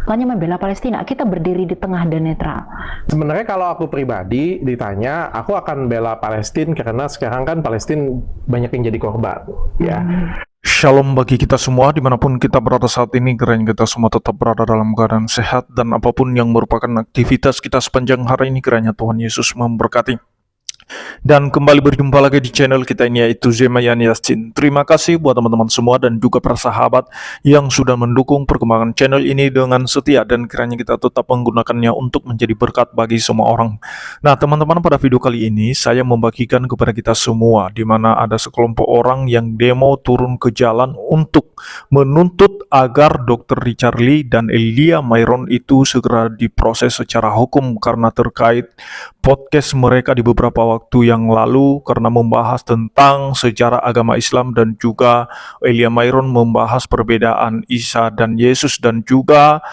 Bukannya membela Palestina, kita berdiri di tengah dan netral. Sebenarnya kalau aku pribadi ditanya, aku akan bela Palestina karena sekarang kan Palestina banyak yang jadi korban. Ya. Shalom bagi kita semua dimanapun kita berada saat ini, kiranya kita semua tetap berada dalam keadaan sehat dan apapun yang merupakan aktivitas kita sepanjang hari ini, kiranya Tuhan Yesus memberkati. Dan kembali berjumpa lagi di channel kita ini, yaitu Zemayan Yasin. Terima kasih buat teman-teman semua dan juga para sahabat yang sudah mendukung perkembangan channel ini dengan setia, dan kiranya kita tetap menggunakannya untuk menjadi berkat bagi semua orang. Nah teman-teman, pada video kali ini saya membagikan kepada kita semua di mana ada sekelompok orang yang demo turun ke jalan untuk menuntut agar Dr. Richard Lee dan Elia Myron itu segera diproses secara hukum karena terkait podcast mereka di beberapa waktu yang lalu karena membahas tentang sejarah agama Islam, dan juga Elia Myron membahas perbedaan Isa dan Yesus, dan juga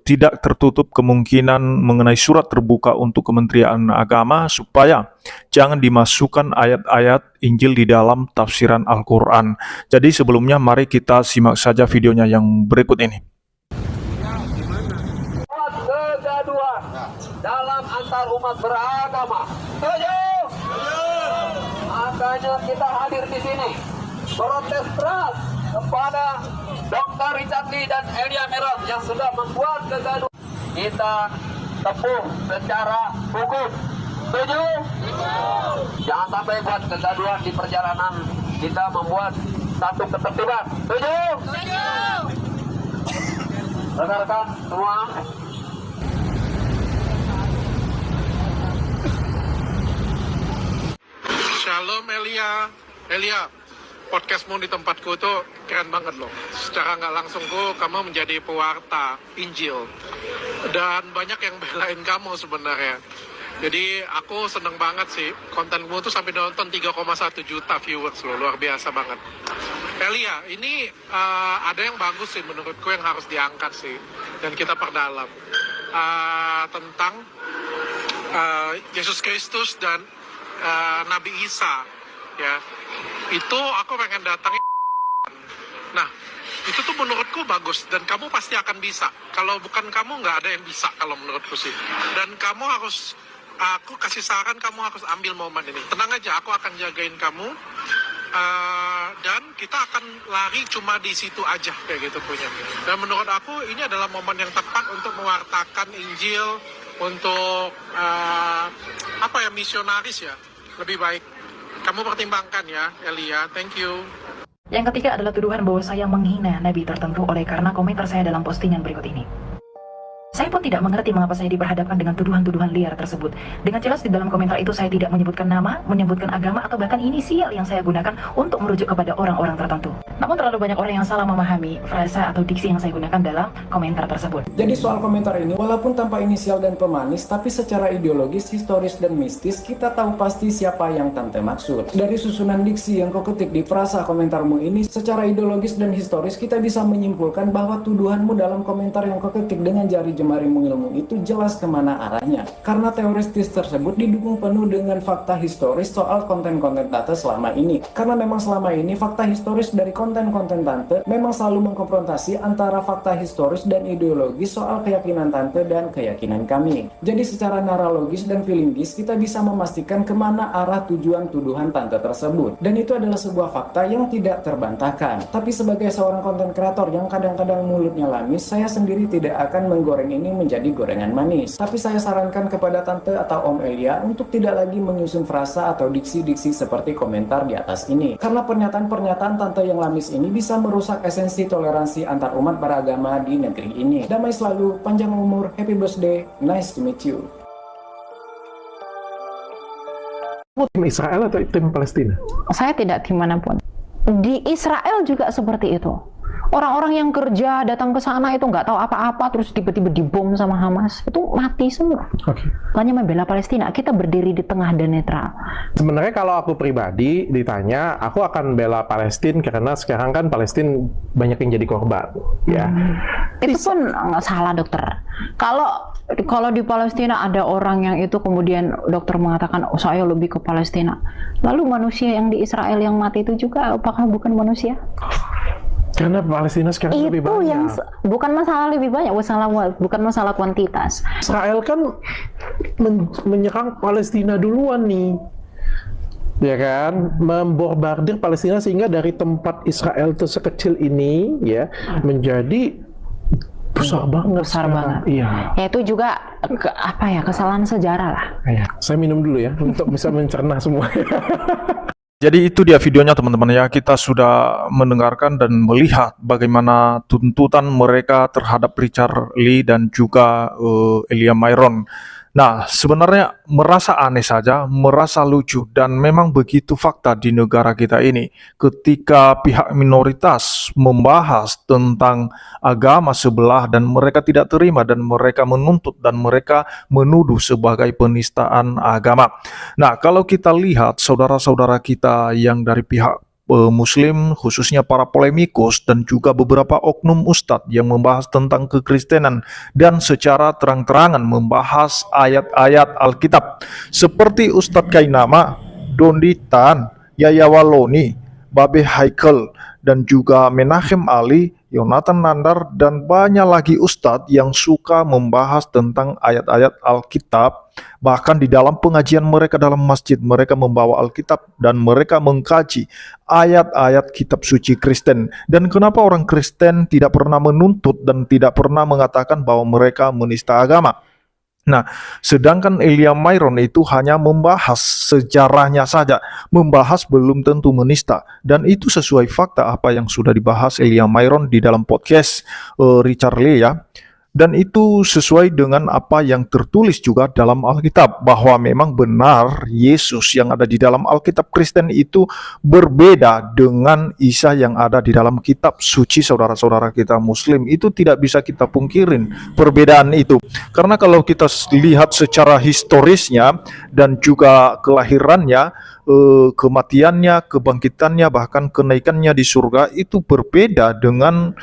tidak tertutup kemungkinan mengenai surat terbuka untuk Kementerian Agama supaya jangan dimasukkan ayat-ayat Injil di dalam tafsiran Al-Quran. Jadi sebelumnya mari kita simak saja videonya yang berikut ini. Kegaduhan dalam antar umat beragama. Setuju? Makanya kita hadir di sini protes keras kepada Dr. Richard Lee dan Elia Myron yang sudah membuat kegaduhan. Kita tepuh secara hukum. Setuju? Jangan sampai buat kegaduhan di perjalanan, kita membuat satu ketertiban. Setuju? Rekan-rekan semua. Shalom Elia, podcastmu di tempatku tuh keren banget loh. Secara nggak langsung kamu menjadi pewarta Injil, dan banyak yang belain kamu sebenarnya. Jadi aku seneng banget sih, kontenmu tuh sampai nonton 3,1 juta viewers loh, luar biasa banget. Elia, ini ada yang bagus sih menurutku yang harus diangkat sih, dan kita perdalam tentang Yesus Kristus dan Nabi Isa, ya. Itu aku pengen datangin. Nah, itu tuh menurutku bagus, dan kamu pasti akan bisa. Kalau bukan kamu, nggak ada yang bisa kalau menurutku sih. Dan kamu harus, aku kasih saran, kamu harus ambil momen ini. Tenang aja, aku akan jagain kamu. Dan kita akan lari cuma di situ aja, kayak gitu punya. Dan menurut aku ini adalah momen yang tepat untuk mewartakan Injil, untuk misionaris ya. Lebih baik kamu pertimbangkan ya, Elia. Thank you. Yang ketiga adalah tuduhan bahwa saya menghina nabi tertentu oleh karena komentar saya dalam postingan berikut ini. Saya pun tidak mengerti mengapa saya diperhadapkan dengan tuduhan-tuduhan liar tersebut. Dengan jelas di dalam komentar itu saya tidak menyebutkan nama, menyebutkan agama, atau bahkan inisial yang saya gunakan untuk merujuk kepada orang-orang tertentu. Namun terlalu banyak orang yang salah memahami frasa atau diksi yang saya gunakan dalam komentar tersebut. Jadi soal komentar ini, walaupun tanpa inisial dan pemanis, tapi secara ideologis, historis, dan mistis, kita tahu pasti siapa yang Tante maksud. Dari susunan diksi yang kau ketik di frasa komentarmu ini, secara ideologis dan historis, kita bisa menyimpulkan bahwa tuduhanmu dalam komentar yang kau ketik dengan jari jemari mengilmu itu jelas kemana arahnya. Karena teoristis tersebut didukung penuh dengan fakta historis soal konten-konten Tante selama ini. Karena memang selama ini fakta historis dari konten-konten Tante memang selalu mengkonfrontasi antara fakta historis dan ideologis soal keyakinan Tante dan keyakinan kami. Jadi secara narologis dan feelingis kita bisa memastikan kemana arah tujuan tuduhan Tante tersebut. Dan itu adalah sebuah fakta yang tidak terbantahkan. Tapi sebagai seorang konten kreator yang kadang-kadang mulutnya lamis, saya sendiri tidak akan menggoreng ini menjadi gorengan manis. Tapi saya sarankan kepada Tante atau Om Elia untuk tidak lagi menyusun frasa atau diksi-diksi seperti komentar di atas ini. Karena pernyataan-pernyataan Tante yang lamis ini bisa merusak esensi toleransi antar umat beragama di negeri ini. Damai selalu, panjang umur, happy birthday, nice to meet you. Tim Israel atau tim Palestina? Saya tidak tim manapun. Di Israel juga seperti itu. Orang-orang yang kerja datang ke sana itu nggak tahu apa-apa, terus tiba-tiba dibom sama Hamas, itu mati semua. Bukannya membela Palestina, kita berdiri di tengah dan netral. Sebenarnya kalau aku pribadi ditanya, aku akan bela Palestina karena sekarang kan Palestina banyak yang jadi korban. Ya. Itu pun nggak salah, dokter. Kalau di Palestina ada orang yang itu kemudian dokter mengatakan, oh, saya lebih ke Palestina. Lalu manusia yang di Israel yang mati itu juga apakah bukan manusia? Karena Palestina sekarang lebih Itu banyak. yang bukan masalah lebih banyak, bukan masalah kuantitas. Israel kan menyerang Palestina duluan nih, ya kan, membombardir Palestina sehingga dari tempat Israel itu sekecil ini ya menjadi besar banget. Besar sekarang. banget. Iya. Ya itu juga kesalahan sejarah lah. Iya. Saya minum dulu ya untuk bisa mencerna semua. Jadi itu dia videonya teman-teman ya. Kita sudah mendengarkan dan melihat bagaimana tuntutan mereka terhadap Richard Lee dan juga Elia Myron. Nah, sebenarnya merasa aneh saja, merasa lucu, dan memang begitu fakta di negara kita ini. Ketika pihak minoritas membahas tentang agama sebelah dan mereka tidak terima dan mereka menuntut dan mereka menuduh sebagai penistaan agama. Nah, kalau kita lihat saudara-saudara kita yang dari pihak Muslim, khususnya para polemikus dan juga beberapa oknum ustadz yang membahas tentang kekristenan dan secara terang-terangan membahas ayat-ayat Alkitab seperti Ustadz Kainama, Dondi Tan, Yaya Waloni, Babe Haikal, dan juga Menachem Ali, Yonatan Nandar, dan banyak lagi ustadz yang suka membahas tentang ayat-ayat Alkitab. Bahkan di dalam pengajian mereka dalam masjid, mereka membawa Alkitab dan mereka mengkaji ayat-ayat kitab suci Kristen. Dan kenapa orang Kristen tidak pernah menuntut dan tidak pernah mengatakan bahwa mereka menista agama? Nah, sedangkan Elia Myron itu hanya membahas sejarahnya saja, membahas belum tentu menista, dan itu sesuai fakta apa yang sudah dibahas Elia Myron di dalam podcast Richard Lee ya. Dan itu sesuai dengan apa yang tertulis juga dalam Alkitab, bahwa memang benar Yesus yang ada di dalam Alkitab Kristen itu berbeda dengan Isa yang ada di dalam kitab suci saudara-saudara kita Muslim. Itu tidak bisa kita pungkirin perbedaan itu. Karena kalau kita lihat secara historisnya dan juga kelahirannya, kematiannya, kebangkitannya, bahkan kenaikannya di surga itu berbeda dengan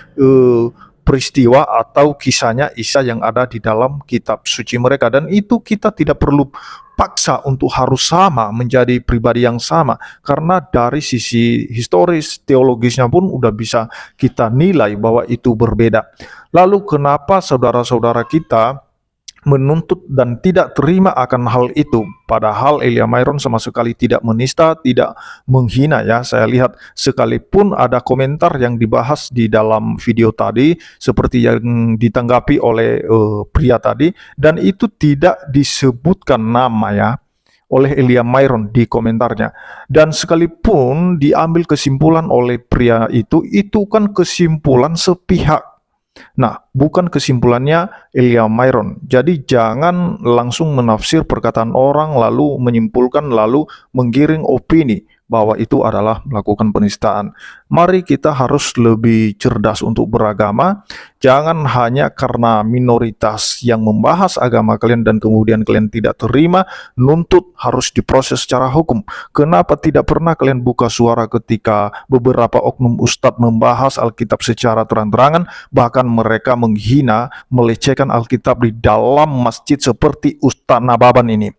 peristiwa atau kisahnya Isa yang ada di dalam kitab suci mereka. Dan itu kita tidak perlu paksa untuk harus sama, menjadi pribadi yang sama, karena dari sisi historis, teologisnya pun udah bisa kita nilai bahwa itu berbeda. Lalu kenapa saudara-saudara kita menuntut dan tidak terima akan hal itu, padahal Elia Myron sama sekali tidak menista, tidak menghina ya. Saya lihat sekalipun ada komentar yang dibahas di dalam video tadi seperti yang ditanggapi oleh pria tadi, dan itu tidak disebutkan nama ya oleh Elia Myron di komentarnya. Dan sekalipun diambil kesimpulan oleh pria itu kan kesimpulan sepihak. Nah, bukan kesimpulannya Elia Myron. Jadi jangan langsung menafsir perkataan orang lalu menyimpulkan lalu menggiring opini bahwa itu adalah melakukan penistaan. Mari kita harus lebih cerdas untuk beragama. Jangan hanya karena minoritas yang membahas agama kalian dan kemudian kalian tidak terima, nuntut harus diproses secara hukum. Kenapa tidak pernah kalian buka suara ketika beberapa oknum ustadz membahas Alkitab secara terang-terangan, bahkan mereka menghina, melecehkan Alkitab di dalam masjid seperti Ustadz Nababan ini.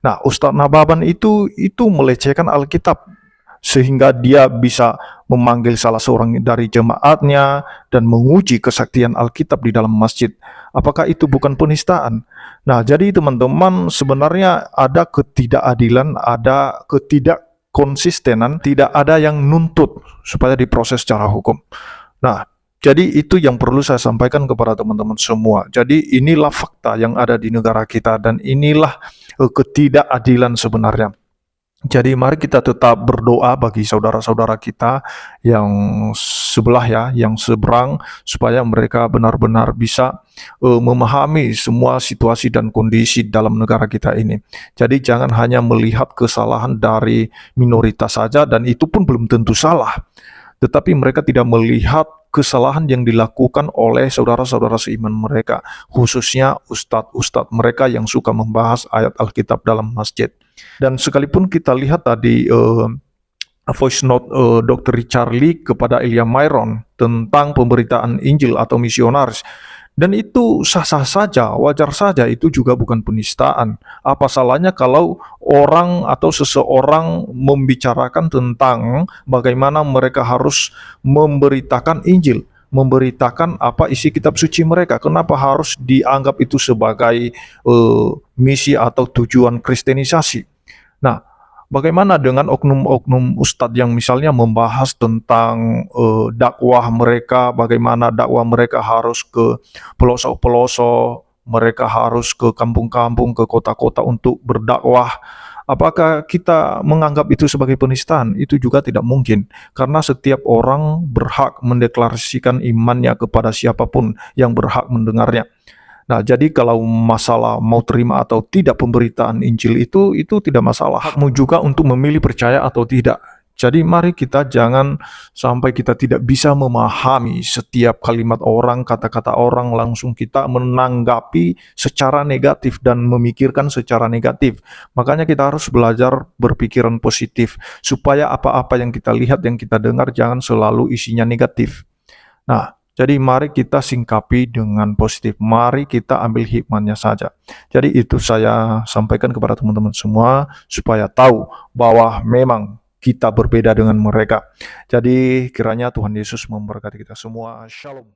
Nah, Ustadz Nababan itu melecehkan Alkitab sehingga dia bisa memanggil salah seorang dari jemaatnya dan menguji kesaktian Alkitab di dalam masjid. Apakah itu bukan penistaan? Nah, jadi teman-teman, sebenarnya ada ketidakadilan, ada ketidakkonsistenan, tidak ada yang nuntut supaya diproses secara hukum. Nah, jadi itu yang perlu saya sampaikan kepada teman-teman semua. Jadi inilah fakta yang ada di negara kita dan inilah ketidakadilan sebenarnya. Jadi mari kita tetap berdoa bagi saudara-saudara kita yang sebelah ya, yang seberang, supaya mereka benar-benar bisa memahami semua situasi dan kondisi dalam negara kita ini. Jadi jangan hanya melihat kesalahan dari minoritas saja, dan itu pun belum tentu salah. Tetapi mereka tidak melihat kesalahan yang dilakukan oleh saudara-saudara seiman mereka, khususnya ustadz-ustadz mereka yang suka membahas ayat Alkitab dalam masjid. Dan sekalipun kita lihat tadi voice note Dr. Richard Lee kepada Elia Myron tentang pemberitaan Injil atau misionaris, Dan itu sah-sah saja, wajar saja, itu juga bukan penistaan. Apa salahnya kalau orang atau seseorang membicarakan tentang bagaimana mereka harus memberitakan Injil, memberitakan apa isi kitab suci mereka. Kenapa harus dianggap itu sebagai misi atau tujuan kristenisasi? Nah, bagaimana dengan oknum-oknum ustadz yang misalnya membahas tentang dakwah mereka, bagaimana dakwah mereka harus ke pelosok-pelosok, mereka harus ke kampung-kampung, ke kota-kota untuk berdakwah. Apakah kita menganggap itu sebagai penistaan? Itu juga tidak mungkin, karena setiap orang berhak mendeklarasikan imannya kepada siapapun yang berhak mendengarnya. Nah, jadi kalau masalah mau terima atau tidak pemberitaan Injil itu tidak masalah. Hakmu juga untuk memilih percaya atau tidak. Jadi mari kita jangan sampai kita tidak bisa memahami setiap kalimat orang, kata-kata orang, langsung kita menanggapi secara negatif dan memikirkan secara negatif. Makanya kita harus belajar berpikiran positif, supaya apa-apa yang kita lihat, yang kita dengar jangan selalu isinya negatif. Nah, jadi mari kita singkapi dengan positif. Mari kita ambil hikmahnya saja. Jadi itu saya sampaikan kepada teman-teman semua supaya tahu bahwa memang kita berbeda dengan mereka. Jadi kiranya Tuhan Yesus memberkati kita semua. Shalom.